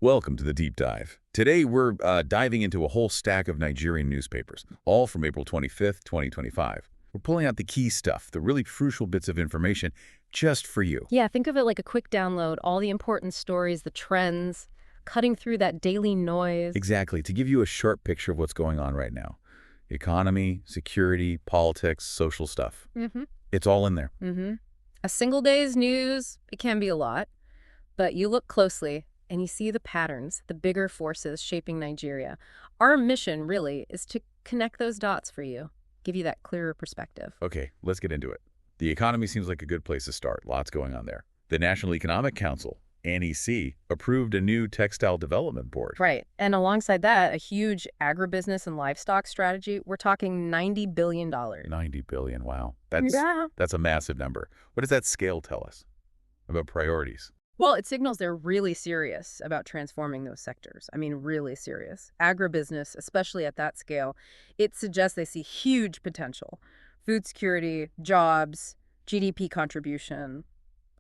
Welcome to the Deep Dive. Today we're diving into a whole stack of Nigerian newspapers, all from April 25th, 2025. We're pulling out the key stuff, the really crucial bits of information, just for you. Yeah, think of it like a quick download, all the important stories, the trends, cutting through that daily noise. Exactly, to give you a sharp picture of what's going on right now. Economy, security, politics, social stuff. Mm-hmm. It's all in there. Mm-hmm. A single day's news, it can be a lot, but you look closely and you see the patterns, the bigger forces shaping Nigeria. Our mission, really, is to connect those dots for you, give you that clearer perspective. Okay, let's get into it. The economy seems like a good place to start. Lots going on there. The National Economic Council, NEC, approved a new textile development board. Right. And alongside that, a huge agribusiness and livestock strategy. We're talking $90 billion. 90 billion, wow. Yeah. That's a massive number. What does that scale tell us about priorities? Well, it signals they're really serious about transforming those sectors. I mean, really serious. Agribusiness, especially at that scale, it suggests they see huge potential. Food security, jobs, GDP contribution,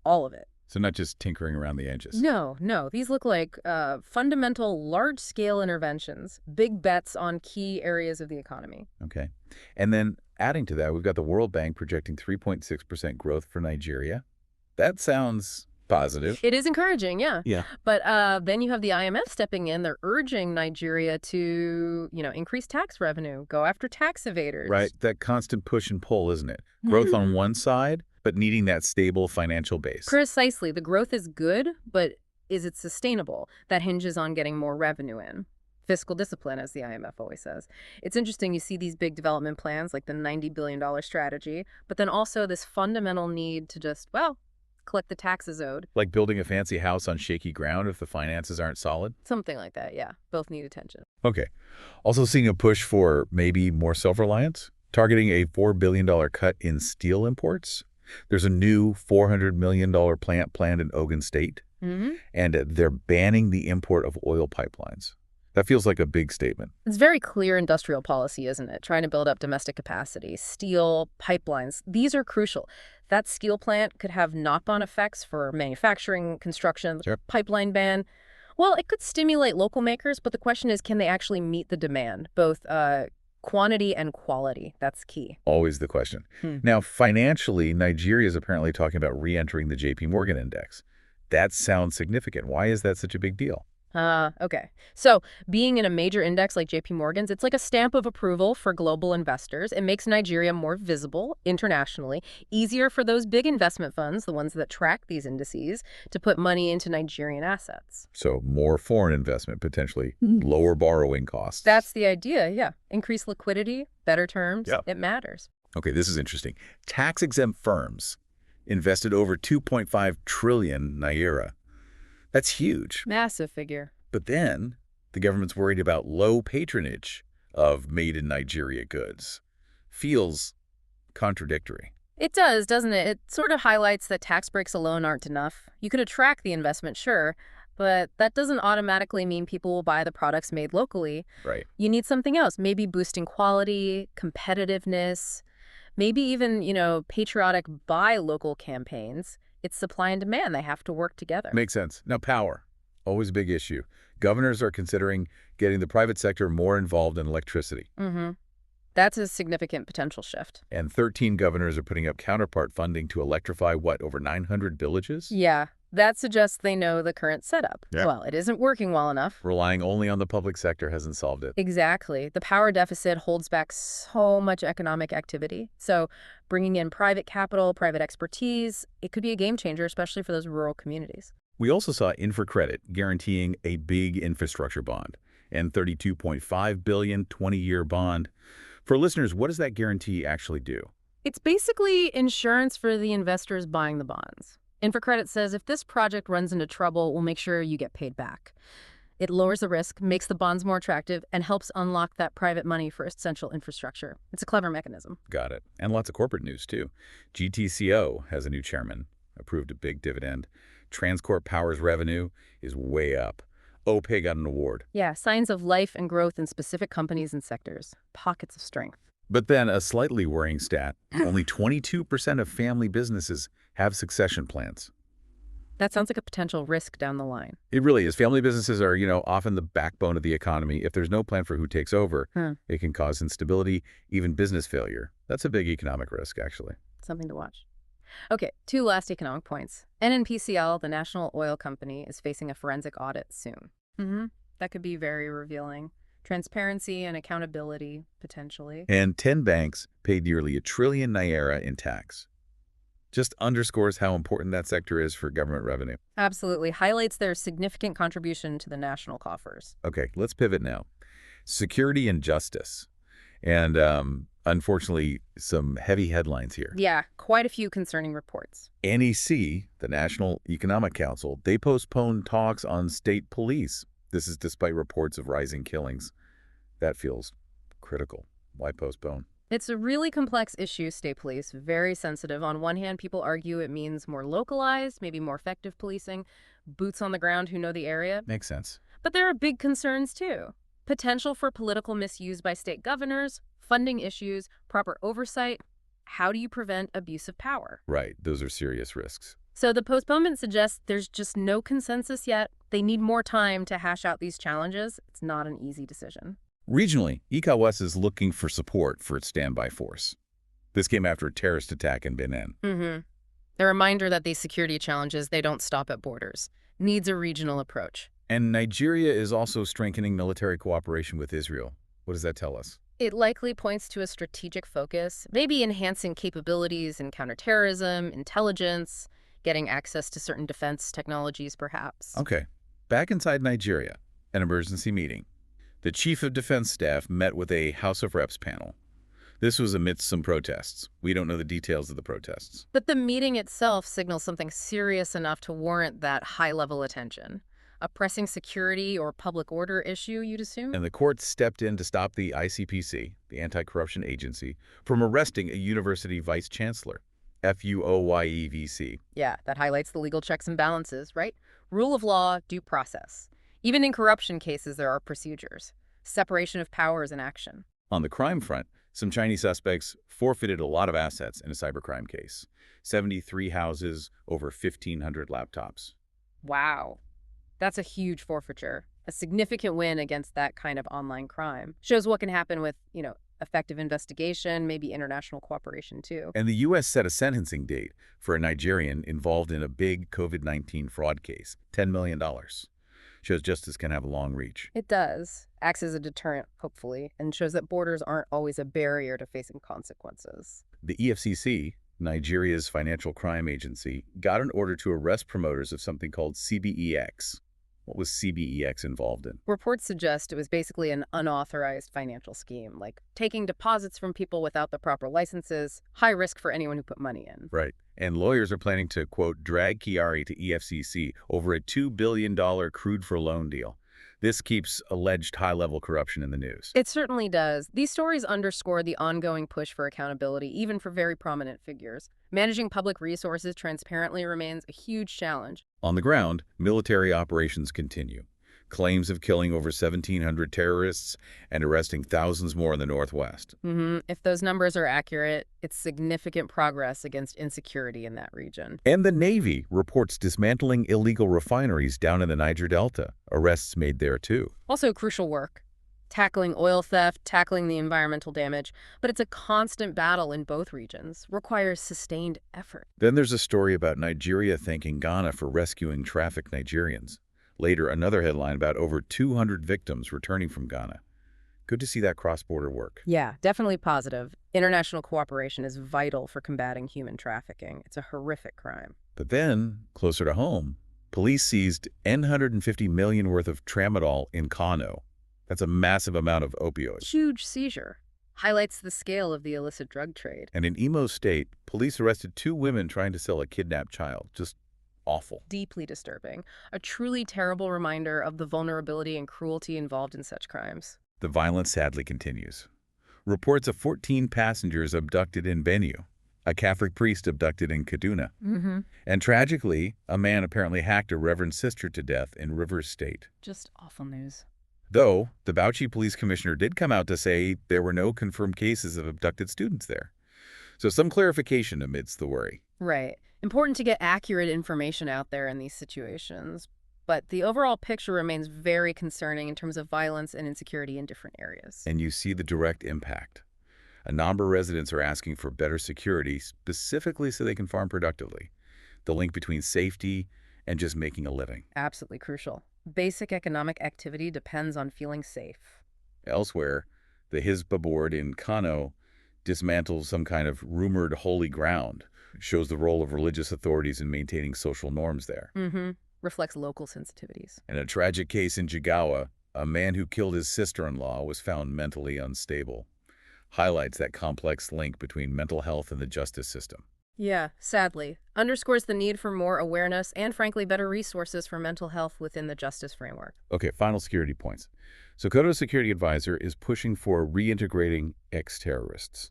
all of it. So not just tinkering around the edges. No, no. These look like fundamental, large-scale interventions, big bets on key areas of the economy. Okay. And then adding to that, we've got the World Bank projecting 3.6% growth for Nigeria. That sounds positive. It is encouraging, yeah. Yeah. But then you have the IMF stepping in. They're urging Nigeria to, increase tax revenue, go after tax evaders. Right. That constant push and pull, isn't it? Growth on one side, but needing that stable financial base. Precisely. The growth is good, but is it sustainable? That hinges on getting more revenue in. Fiscal discipline, as the IMF always says. It's interesting, you see these big development plans, like the $90 billion strategy, but then also this fundamental need to just, collect the taxes owed. Like building a fancy house on shaky ground if the finances aren't solid? Something like that, yeah. Both need attention. Okay. Also seeing a push for maybe more self-reliance, targeting a $4 billion cut in steel imports. There's a new $400 million plant planned in Ogun State, and they're banning the import of oil pipelines. That feels like a big statement. It's very clear industrial policy, isn't it? Trying to build up domestic capacity, steel, pipelines. These are crucial. That steel plant could have knock-on effects for manufacturing, construction, Sure. pipeline ban. Well, it could stimulate local makers, but the question is, can they actually meet the demand, both quantity and quality? That's key. Always the question. Now, financially, Nigeria is apparently talking about re-entering the JP Morgan index. That sounds significant. Why is that such a big deal? Okay. So being in a major index like JP Morgan's, it's like a stamp of approval for global investors. It makes Nigeria more visible internationally, easier for those big investment funds, the ones that track these indices, to put money into Nigerian assets. So more foreign investment, potentially lower borrowing costs. That's the idea, yeah. Increased liquidity, better terms. Yeah. It matters. Okay, this is interesting. Tax-exempt firms invested over 2.5 trillion naira. That's huge. Massive figure. But then the government's worried about low patronage of made-in-Nigeria goods. Feels contradictory. It does, doesn't it? It sort of highlights that tax breaks alone aren't enough. You could attract the investment, sure, but that doesn't automatically mean people will buy the products made locally. Right. You need something else, maybe boosting quality, competitiveness, maybe even, patriotic buy local campaigns. It's supply and demand. They have to work together. Makes sense. Now, power. Always a big issue. Governors are considering getting the private sector more involved in electricity. That's a significant potential shift. And 13 governors are putting up counterpart funding to electrify, over 900 villages? Yeah, that suggests they know the current setup. Yeah. Well, it isn't working well enough. Relying only on the public sector hasn't solved it. Exactly. The power deficit holds back so much economic activity. So bringing in private capital, private expertise, it could be a game changer, especially for those rural communities. We also saw InfraCredit guaranteeing a big infrastructure bond and $32.5 billion 20-year bond. For listeners, what does that guarantee actually do? It's basically insurance for the investors buying the bonds. InfraCredit says if this project runs into trouble, we'll make sure you get paid back. It lowers the risk, makes the bonds more attractive, and helps unlock that private money for essential infrastructure. It's a clever mechanism. Got it. And lots of corporate news, too. GTCO has a new chairman, approved a big dividend. Transcorp Power's revenue is way up. OPE got an award. Yeah, signs of life and growth in specific companies and sectors. Pockets of strength. But then a slightly worrying stat, only 22% of family businesses have succession plans. That sounds like a potential risk down the line. It really is. Family businesses are, often the backbone of the economy. If there's no plan for who takes over, Hmm. it can cause instability, even business failure. That's a big economic risk, actually. Something to watch. Okay, two last economic points. NNPCL, the national oil company, is facing a forensic audit soon. That could be very revealing. Transparency and accountability, potentially. And 10 banks paid nearly ₦1 trillion naira in tax. Just underscores how important that sector is for government revenue. Absolutely. Highlights their significant contribution to the national coffers. Okay, let's pivot now. Security and justice. And unfortunately, some heavy headlines here. Yeah, quite a few concerning reports. NEC, the National Economic Council, they postponed talks on state police. This is despite reports of rising killings. That feels critical. Why postpone? It's a really complex issue, state police, very sensitive. On one hand, people argue it means more localized, maybe more effective policing, boots on the ground who know the area. Makes sense. But there are big concerns, too. Potential for political misuse by state governors, funding issues, proper oversight. How do you prevent abuse of power? Right, those are serious risks. So the postponement suggests there's just no consensus yet. They need more time to hash out these challenges. It's not an easy decision. Regionally, ECOWAS is looking for support for its standby force. This came after a terrorist attack in Benin. A reminder that these security challenges, they don't stop at borders. Needs a regional approach. And Nigeria is also strengthening military cooperation with Israel. What does that tell us? It likely points to a strategic focus, maybe enhancing capabilities in counterterrorism, intelligence, getting access to certain defense technologies, perhaps. Okay, back inside Nigeria, an emergency meeting. The Chief of Defense Staff met with a House of Reps panel. This was amidst some protests. We don't know the details of the protests. But the meeting itself signals something serious enough to warrant that high-level attention. A pressing security or public order issue, you'd assume? And the court stepped in to stop the ICPC, the Anti-Corruption Agency, from arresting a university vice chancellor, FUOYEVC. Yeah, that highlights the legal checks and balances, right? Rule of law, due process. Even in corruption cases, there are procedures. Separation of powers in action. On the crime front, some Chinese suspects forfeited a lot of assets in a cybercrime case. 73 houses, over 1,500 laptops. Wow. That's a huge forfeiture. A significant win against that kind of online crime. Shows what can happen with, effective investigation, maybe international cooperation too. And the U.S. set a sentencing date for a Nigerian involved in a big COVID-19 fraud case, $10 million. Shows justice can have a long reach. It does. Acts as a deterrent, hopefully, and shows that borders aren't always a barrier to facing consequences. The EFCC, Nigeria's financial crime agency, got an order to arrest promoters of something called CBEX. What was CBEX involved in? Reports suggest it was basically an unauthorized financial scheme, like taking deposits from people without the proper licenses, high risk for anyone who put money in. Right. And lawyers are planning to, quote, drag Kyari to EFCC over a $2 billion crude for loan deal. This keeps alleged high-level corruption in the news. It certainly does. These stories underscore the ongoing push for accountability, even for very prominent figures. Managing public resources transparently remains a huge challenge. On the ground, military operations continue. Claims of killing over 1,700 terrorists and arresting thousands more in the Northwest. If those numbers are accurate, it's significant progress against insecurity in that region. And the Navy reports dismantling illegal refineries down in the Niger Delta. Arrests made there, too. Also crucial work. Tackling oil theft, tackling the environmental damage. But it's a constant battle in both regions. Requires sustained effort. Then there's a story about Nigeria thanking Ghana for rescuing trafficked Nigerians. Later, another headline about over 200 victims returning from Ghana. Good to see that cross-border work. Yeah, definitely positive. International cooperation is vital for combating human trafficking. It's a horrific crime. But then, closer to home, police seized N150 million worth of tramadol in Kano. That's a massive amount of opioids. Huge seizure. Highlights the scale of the illicit drug trade. And in Imo State, police arrested 2 women trying to sell a kidnapped child. Just awful. Deeply disturbing. A truly terrible reminder of the vulnerability and cruelty involved in such crimes. The violence sadly continues. Reports of 14 passengers abducted in Benue, a Catholic priest abducted in Kaduna, and tragically, a man apparently hacked a reverend sister to death in Rivers State. Just awful news. Though, the Bauchi police commissioner did come out to say there were no confirmed cases of abducted students there. So some clarification amidst the worry. Right. Important to get accurate information out there in these situations. But the overall picture remains very concerning in terms of violence and insecurity in different areas. And you see the direct impact. Anambra residents are asking for better security, specifically so they can farm productively. The link between safety and just making a living. Absolutely crucial. Basic economic activity depends on feeling safe. Elsewhere, the Hizbah board in Kano dismantles some kind of rumored holy ground, shows the role of religious authorities in maintaining social norms there. Reflects local sensitivities. In a tragic case in Jigawa, a man who killed his sister-in-law was found mentally unstable. Highlights that complex link between mental health and the justice system. Yeah, sadly. Underscores the need for more awareness and, frankly, better resources for mental health within the justice framework. Okay, final security points. Sokoto's security advisor is pushing for reintegrating ex-terrorists.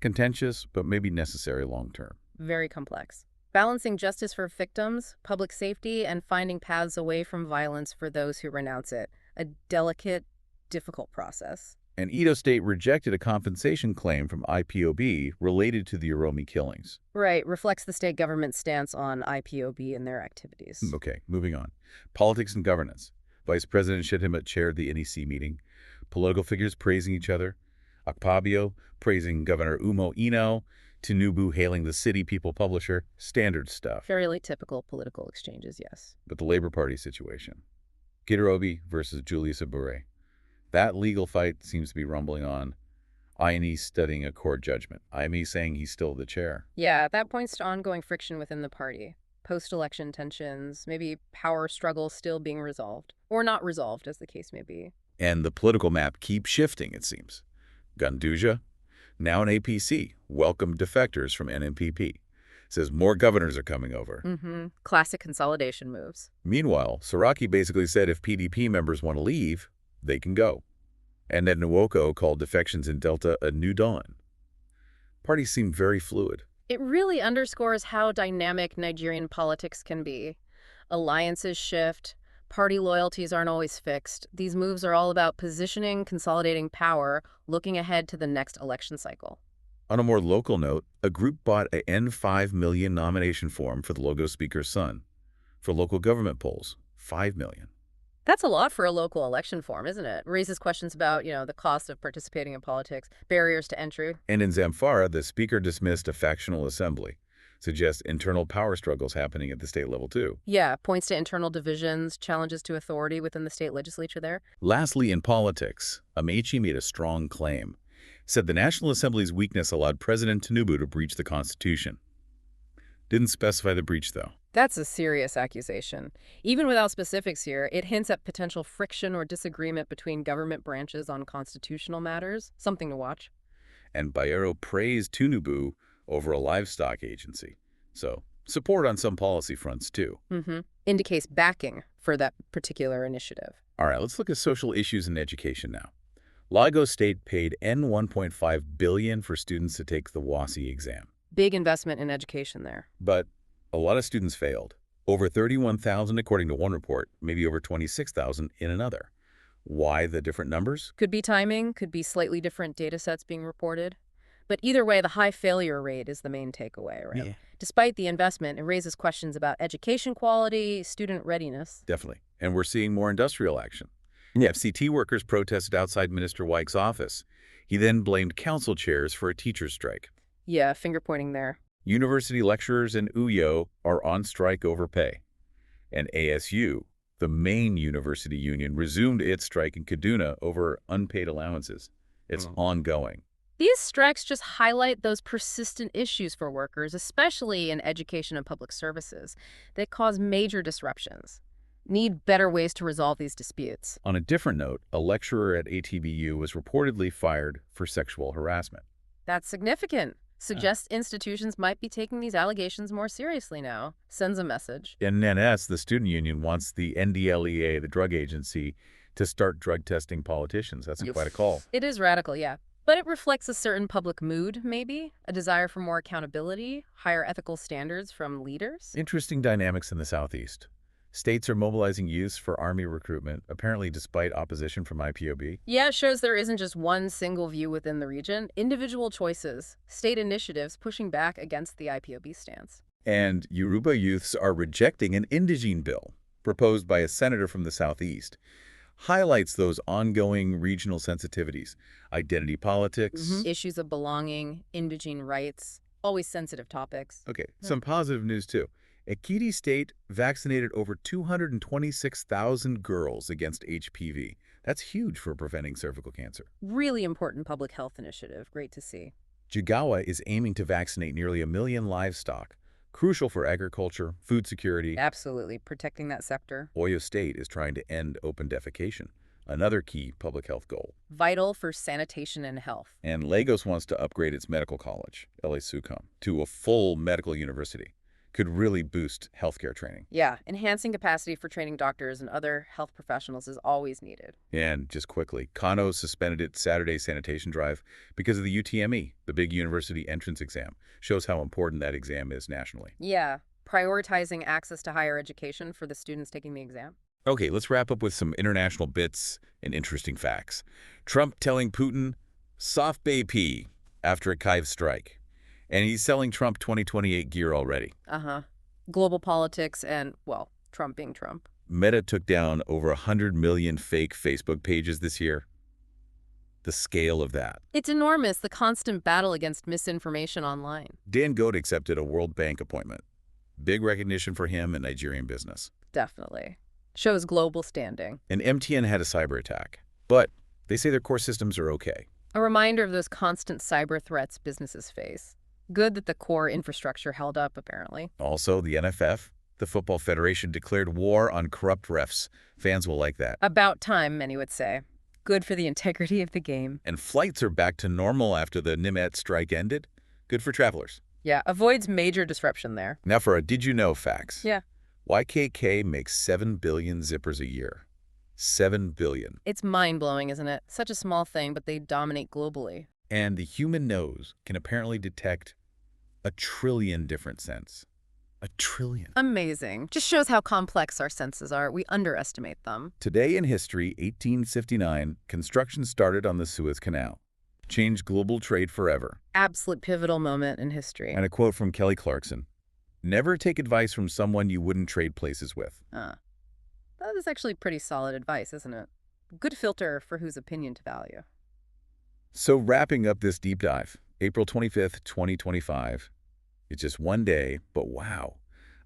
Contentious, but maybe necessary long-term. Very complex. Balancing justice for victims, public safety, and finding paths away from violence for those who renounce it. A delicate, difficult process. And Edo State rejected a compensation claim from IPOB related to the Uromi killings. Right, reflects the state government's stance on IPOB and their activities. Okay, moving on. Politics and governance. Vice President Shettima chaired the NEC meeting. Political figures praising each other. Akpabio praising Governor Umo Ino. Tinubu hailing the City People publisher. Standard stuff. Fairly typical political exchanges, yes. But the Labor Party situation. Giderobi versus Julius Abure. That legal fight seems to be rumbling on. INE studying a court judgment. IME saying he's still the chair. Yeah, that points to ongoing friction within the party. Post-election tensions, maybe power struggles still being resolved. Or not resolved, as the case may be. And the political map keeps shifting, it seems. Ganduja, now an APC, welcomed defectors from NMPP. Says more governors are coming over. Classic consolidation moves. Meanwhile, Saraki basically said if PDP members want to leave, they can go. And then Nwoko called defections in Delta a new dawn. Parties seem very fluid. It really underscores how dynamic Nigerian politics can be. Alliances shift. Party loyalties aren't always fixed. These moves are all about positioning, consolidating power, looking ahead to the next election cycle. On a more local note, a group bought a N5 million nomination form for the Lagos Speaker's son. For local government polls, $5 million. That's a lot for a local election form, isn't it? Raises questions about, the cost of participating in politics, barriers to entry. And in Zamfara, the speaker dismissed a factional assembly. Suggests internal power struggles happening at the state level, too. Yeah, points to internal divisions, challenges to authority within the state legislature there. Lastly, in politics, Amaechi made a strong claim. Said the National Assembly's weakness allowed President Tinubu to breach the Constitution. Didn't specify the breach, though. That's a serious accusation. Even without specifics here, it hints at potential friction or disagreement between government branches on constitutional matters. Something to watch. And Bayero praised Tinubu over a livestock agency. So, support on some policy fronts, too. Indicates backing for that particular initiative. All right, let's look at social issues in education now. Lagos State paid N$1.5 billion for students to take the WASI exam. Big investment in education there. But a lot of students failed. Over 31,000 according to one report, maybe over 26,000 in another. Why the different numbers? Could be timing, could be slightly different data sets being reported. But either way, the high failure rate is the main takeaway, right? Yeah. Despite the investment, it raises questions about education quality, student readiness. Definitely. And we're seeing more industrial action. FCT workers protested outside Minister Wyke's office. He then blamed council chairs for a teacher's strike. Yeah, finger pointing there. University lecturers in Uyo are on strike over pay. And ASU, the main university union, resumed its strike in Kaduna over unpaid allowances. It's ongoing. These strikes just highlight those persistent issues for workers, especially in education and public services, that cause major disruptions. Need better ways to resolve these disputes. On a different note, a lecturer at ATBU was reportedly fired for sexual harassment. That's significant. Suggests institutions might be taking these allegations more seriously now. Sends a message. In NS, the student union wants the NDLEA, the drug agency, to start drug testing politicians. That's quite a call. It is radical, yeah. But it reflects a certain public mood, maybe, a desire for more accountability, higher ethical standards from leaders. Interesting dynamics in the Southeast. States are mobilizing youths for Army recruitment, apparently despite opposition from IPOB. Yeah, it shows there isn't just one single view within the region. Individual choices, state initiatives pushing back against the IPOB stance. And Yoruba youths are rejecting an indigene bill proposed by a senator from the southeast. Highlights those ongoing regional sensitivities, identity politics. Issues of belonging, indigene rights, always sensitive topics. Okay, some positive news too. Ekiti State vaccinated over 226,000 girls against HPV. That's huge for preventing cervical cancer. Really important public health initiative. Great to see. Jigawa is aiming to vaccinate nearly 1 million livestock, crucial for agriculture, food security. Absolutely. Protecting that sector. Oyo State is trying to end open defecation, another key public health goal. Vital for sanitation and health. And Lagos wants to upgrade its medical college, LA Sukam, to a full medical university. Could really boost healthcare training. Yeah, enhancing capacity for training doctors and other health professionals is always needed. And just quickly, Kano suspended its Saturday sanitation drive because of the UTME, the big university entrance exam. Shows how important that exam is nationally. Yeah, prioritizing access to higher education for the students taking the exam. Okay, let's wrap up with some international bits and interesting facts. Trump telling Putin, soft BP after a Kyiv strike. And he's selling Trump 2028 gear already. Global politics and, well, Trump being Trump. Meta took down over 100 million fake Facebook pages this year. The scale of that. It's enormous, the constant battle against misinformation online. Dan Goat accepted a World Bank appointment. Big recognition for him in Nigerian business. Definitely. Shows global standing. And MTN had a cyber attack, but they say their core systems are okay. A reminder of those constant cyber threats businesses face. Good that the core infrastructure held up, apparently. Also, the NFF, the Football Federation, declared war on corrupt refs. Fans will like that. About time, many would say. Good for the integrity of the game. And flights are back to normal after the Nimet strike ended. Good for travelers. Yeah, avoids major disruption there. Now for a Did You Know facts. Yeah. YKK makes 7 billion zippers a year. 7 billion. It's mind-blowing, isn't it? Such a small thing, but they dominate globally. And the human nose can apparently detect 1 trillion different scents. 1 trillion. Amazing. Just shows how complex our senses are. We underestimate them. Today in history, 1859, construction started on the Suez Canal. Changed global trade forever. Absolute pivotal moment in history. And a quote from Kelly Clarkson. Never take advice from someone you wouldn't trade places with. That is actually pretty solid advice, isn't it? Good filter for whose opinion to value. So wrapping up this deep dive, April 25th, 2025. It's just one day, but wow.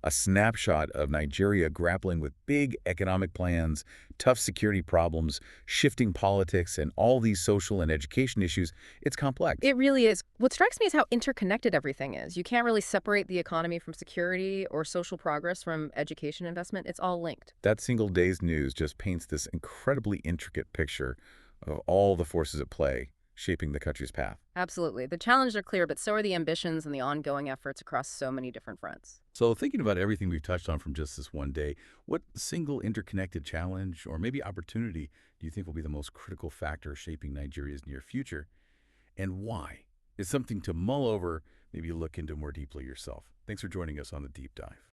A snapshot of Nigeria grappling with big economic plans, tough security problems, shifting politics, and all these social and education issues. It's complex. It really is. What strikes me is how interconnected everything is. You can't really separate the economy from security or social progress from education investment. It's all linked. That single day's news just paints this incredibly intricate picture of all the forces at play shaping the country's path. Absolutely. The challenges are clear, but so are the ambitions and the ongoing efforts across so many different fronts. So thinking about everything we've touched on from just this one day, what single interconnected challenge or maybe opportunity do you think will be the most critical factor shaping Nigeria's near future? And why? It's something to mull over, maybe look into more deeply yourself. Thanks for joining us on The Deep Dive.